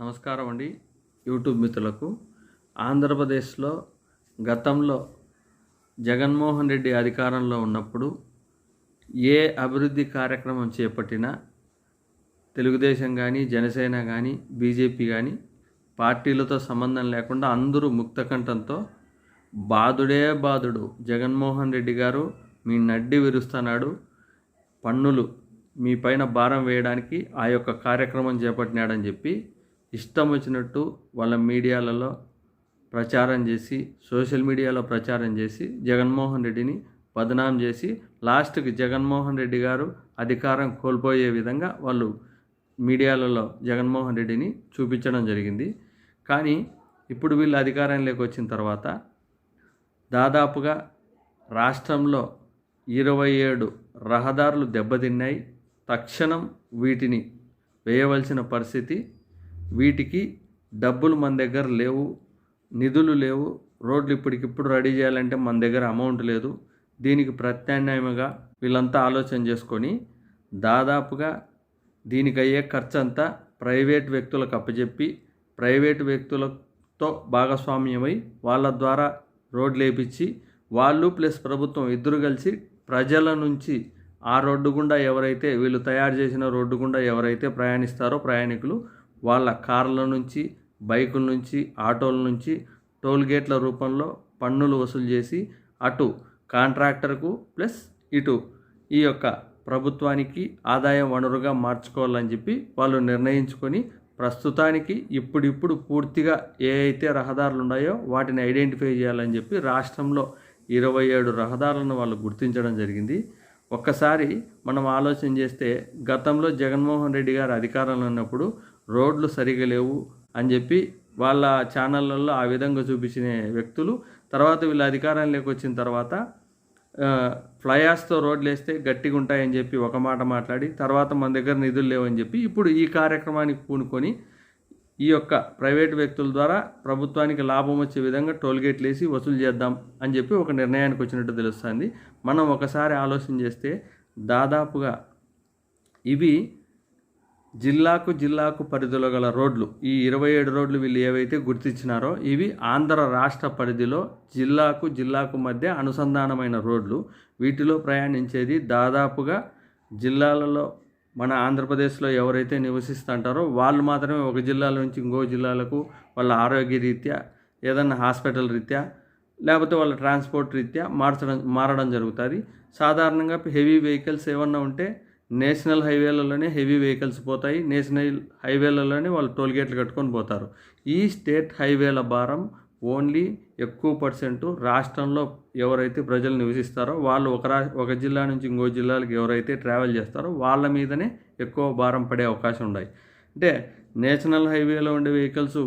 నమస్కారం అండి యూట్యూబ్ మిత్రులకు. ఆంధ్రప్రదేశ్లో గతంలో జగన్మోహన్ రెడ్డి అధికారంలో ఉన్నప్పుడు ఏ అభివృద్ధి కార్యక్రమం చేపట్టినా తెలుగుదేశం కానీ, జనసేన కానీ, బీజేపీ కానీ పార్టీలతో సంబంధం లేకుండా అందరూ ముక్తకంఠంతో బాదుడే బాదుడు, జగన్మోహన్ రెడ్డి గారు మీ నడ్డి విరుస్తున్నాడు, పన్నులు మీ పైన భారం వేయడానికి ఆ యొక్క కార్యక్రమం చేపట్టినాడని చెప్పి ఇష్టం వచ్చినట్టు వాళ్ళ మీడియాలలో ప్రచారం చేసి, సోషల్ మీడియాలో ప్రచారం చేసి జగన్మోహన్ రెడ్డిని బదనాం చేసి లాస్ట్కి జగన్మోహన్ రెడ్డి గారు అధికారం కోల్పోయే విధంగా వాళ్ళు మీడియాలలో జగన్మోహన్ రెడ్డిని చూపించడం జరిగింది. కానీ ఇప్పుడు వీళ్ళు అధికారంలోకి వచ్చిన తర్వాత దాదాపుగా రాష్ట్రంలో 27 రహదారులు దెబ్బతిన్నాయి. తక్షణం వీటిని వేయవలసిన పరిస్థితి. వీటికి డబ్బులు మన దగ్గర లేవు, నిధులు లేవు, రోడ్లు ఇప్పటికిప్పుడు రెడీ చేయాలంటే మన దగ్గర అమౌంట్ లేదు. దీనికి ప్రత్యామ్నాయంగా వీళ్ళంతా ఆలోచన చేసుకొని దాదాపుగా దీనికి అయ్యే ఖర్చు అంతా ప్రైవేట్ వ్యక్తులకు అప్పచెప్పి ప్రైవేటు వ్యక్తులతో భాగస్వామ్యమై వాళ్ళ ద్వారా రోడ్లు వేయించి వాళ్ళు ప్లస్ ప్రభుత్వం ఇద్దరు కలిసి ప్రజల నుంచి ఆ రోడ్డు గుండా ఎవరైతే వీళ్ళు తయారు చేసిన రోడ్డు గుండా ఎవరైతే ప్రయాణిస్తారో ప్రయాణికులు వాళ్ళ కార్ల నుంచి, బైకుల నుంచి, ఆటోల నుంచి టోల్ గేట్ల రూపంలో పన్నులు వసూలు చేసి అటు కాంట్రాక్టర్కు ప్లస్ ఇటు ఈ యొక్క ప్రభుత్వానికి ఆదాయ వనరుగా మార్చుకోవాలని చెప్పి వాళ్ళు నిర్ణయించుకొని ప్రస్తుతానికి ఇప్పుడిప్పుడు పూర్తిగా ఏ అయితే రహదారులు ఉన్నాయో వాటిని ఐడెంటిఫై చేయాలని చెప్పి రాష్ట్రంలో 27 రహదారులను వాళ్ళు గుర్తించడం జరిగింది. ఒక్కసారి మనం ఆలోచన చేస్తే గతంలో జగన్మోహన్ రెడ్డి గారు అధికారంలో ఉన్నప్పుడు రోడ్లు సరిగా లేవు అని చెప్పి వాళ్ళ ఛానళ్ళల్లో ఆ విధంగా చూపించిన వ్యక్తులు తర్వాత వీళ్ళ అధికారంలోకి వచ్చిన తర్వాత ఫ్లైయాస్తో రోడ్లు వేస్తే గట్టిగా ఉంటాయని చెప్పి ఒక మాట మాట్లాడి తర్వాత మన దగ్గర నిధులు లేవని చెప్పి ఇప్పుడు ఈ కార్యక్రమానికి పూనుకొని ఈ యొక్క ప్రైవేటు వ్యక్తుల ద్వారా ప్రభుత్వానికి లాభం వచ్చే విధంగా టోల్గేట్లు వేసి వసూలు చేద్దాం అని చెప్పి ఒక నిర్ణయానికి వచ్చినట్టు తెలుస్తుంది. మనం ఒకసారి ఆలోచన చేస్తే దాదాపుగా ఇవి జిల్లాకు పరిధిలో గల రోడ్లు, ఈ 27 రోడ్లు వీళ్ళు ఏవైతే గుర్తించినారో ఇవి ఆంధ్ర రాష్ట్ర పరిధిలో జిల్లాకు మధ్య అనుసంధానమైన రోడ్లు. వీటిలో ప్రయాణించేది దాదాపుగా జిల్లాలలో మన ఆంధ్రప్రదేశ్లో ఎవరైతే నివసిస్తుంటారో వాళ్ళు మాత్రమే ఒక జిల్లాల నుంచి ఇంకో జిల్లాలకు వాళ్ళ ఆరోగ్య రీత్యా, ఏదన్నా హాస్పిటల్ రీత్యా, లేకపోతే వాళ్ళ ట్రాన్స్పోర్ట్ రీత్యా మారడం జరుగుతుంది. సాధారణంగా హెవీ వెహికల్స్ ఏమన్నా ఉంటే నేషనల్ హైవేలలోనే హెవీ వెహికల్స్ పోతాయి, నేషనల్ హైవేలలోనే వాళ్ళు టోల్గేట్లు కట్టుకొని పోతారు. ఈ స్టేట్ హైవేల భారం ఓన్లీ ఎక్కువ పర్సెంట్ రాష్ట్రంలో ఎవరైతే ప్రజలు నివసిస్తారో వాళ్ళు ఒక జిల్లా నుంచి ఇంకో జిల్లాలకు ఎవరైతే ట్రావెల్ చేస్తారో వాళ్ళ మీదనే ఎక్కువ భారం పడే అవకాశం ఉన్నాయి. అంటే నేషనల్ హైవేలో ఉండే వెహికల్స్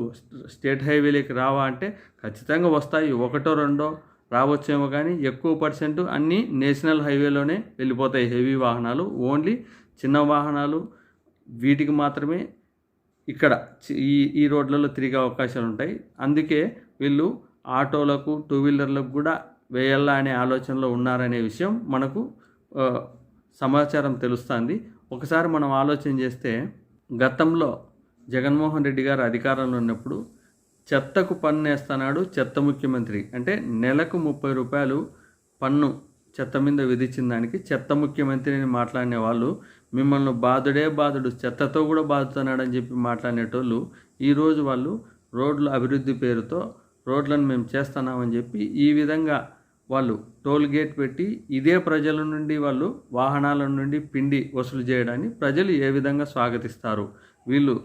స్టేట్ హైవేలోకి రావా అంటే ఖచ్చితంగా వస్తాయి, ఒకటో రెండో రావచ్చేమో, కానీ ఎక్కువ పర్సెంట్ అన్నీ నేషనల్ హైవేలోనే వెళ్ళిపోతాయి హెవీ వాహనాలు. ఓన్లీ చిన్న వాహనాలు వీటికి మాత్రమే ఇక్కడ ఈ రోడ్లలో తిరిగే అవకాశాలు ఉంటాయి. అందుకే వీళ్ళు ఆటోలకు, టూ వీలర్లకు కూడా వేయాలా అనే ఆలోచనలో ఉన్నారనే విషయం మనకు సమాచారం తెలుస్తుంది. ఒకసారి మనం ఆలోచన చేస్తే గతంలో జగన్మోహన్ రెడ్డి గారు అధికారంలో ఉన్నప్పుడు చెత్తకు పన్ను వేస్తున్నాడు చెత్త ముఖ్యమంత్రి, అంటే నెలకు 30 రూపాయలు పన్ను చెత్త మీద విధించిన దానికి చెత్త ముఖ్యమంత్రి అని మాట్లాడిన వాళ్ళు మిమ్మల్ని బాదుడే బాదుడు, చెత్తతో కూడా బాదుతున్నాడని చెప్పి మాట్లాడినటోళ్ళు ఈరోజు వాళ్ళు రోడ్ల అభివృద్ధి పేరుతో రోడ్లను మేము చేస్తున్నామని చెప్పి ఈ విధంగా వాళ్ళు టోల్ గేట్ పెట్టి ఇదే ప్రజల నుండి వాళ్ళు వాహనాల నుండి పిండి వసూలు చేయడాన్ని ప్రజలు ఏ విధంగా స్వాగతిస్తారు? వీళ్ళు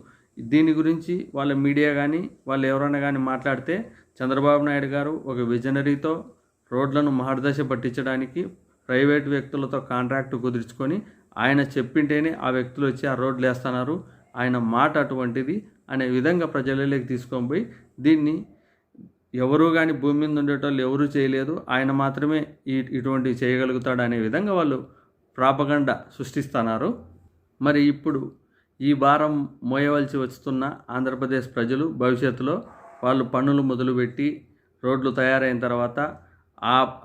దీని గురించి వాళ్ళ మీడియా కానీ వాళ్ళు ఎవరైనా కానీ మాట్లాడితే చంద్రబాబు నాయుడు గారు ఒక విజనరీతో రోడ్లను మహర్దశ పట్టించడానికి ప్రైవేటు వ్యక్తులతో కాంట్రాక్ట్ కుదుర్చుకొని ఆయన చెప్పింటేనే ఆ వ్యక్తులు వచ్చి ఆ రోడ్లు వేస్తున్నారు, ఆయన మాట అటువంటిది అనే విధంగా ప్రజలలోకి తీసుకొని పోయి దీన్ని ఎవరు కానీ భూమి మీద ఉండేటోళ్ళు ఎవరూ చేయలేదు, ఆయన మాత్రమే ఇటువంటివి చేయగలుగుతాడు అనే విధంగా వాళ్ళు ప్రాపగండ సృష్టిస్తున్నారు. మరి ఇప్పుడు ఈ భారం మోయవలసి వస్తున్న ఆంధ్రప్రదేశ్ ప్రజలు భవిష్యత్తులో వాళ్ళు పన్నులు మొదలుపెట్టి రోడ్లు తయారైన తర్వాత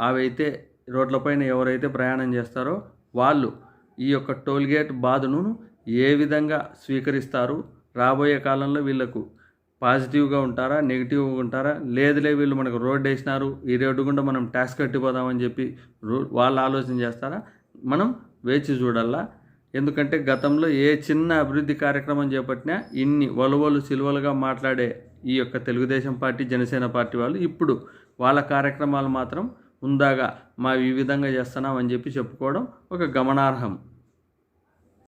అవైతే రోడ్లపైన ఎవరైతే ప్రయాణం చేస్తారో వాళ్ళు ఈ యొక్క టోల్గేట్ బాధను ఏ విధంగా స్వీకరిస్తారు, రాబోయే కాలంలో వీళ్ళకు పాజిటివ్గా ఉంటారా, నెగిటివ్గా ఉంటారా, లేదులే వీళ్ళు మనకు రోడ్డు వేసినారు, ఈ రోడ్డు గుండా మనం ట్యాక్స్ కట్టిపోదామని చెప్పి వాళ్ళు ఆలోచన చేస్తారా, మనం వేచి చూడాలా. ఎందుకంటే గతంలో ఏ చిన్న అభివృద్ధి కార్యక్రమం చేపట్టినా ఇన్ని వలువలు సిలువలుగా మాట్లాడే ఈ యొక్క తెలుగుదేశం పార్టీ, జనసేన పార్టీ వాళ్ళు ఇప్పుడు వాళ్ళ కార్యక్రమాలు మాత్రం ఉందాగా మా ఈ విధంగా చేస్తున్నామని చెప్పి చెప్పుకోవడం ఒక గమనార్హం.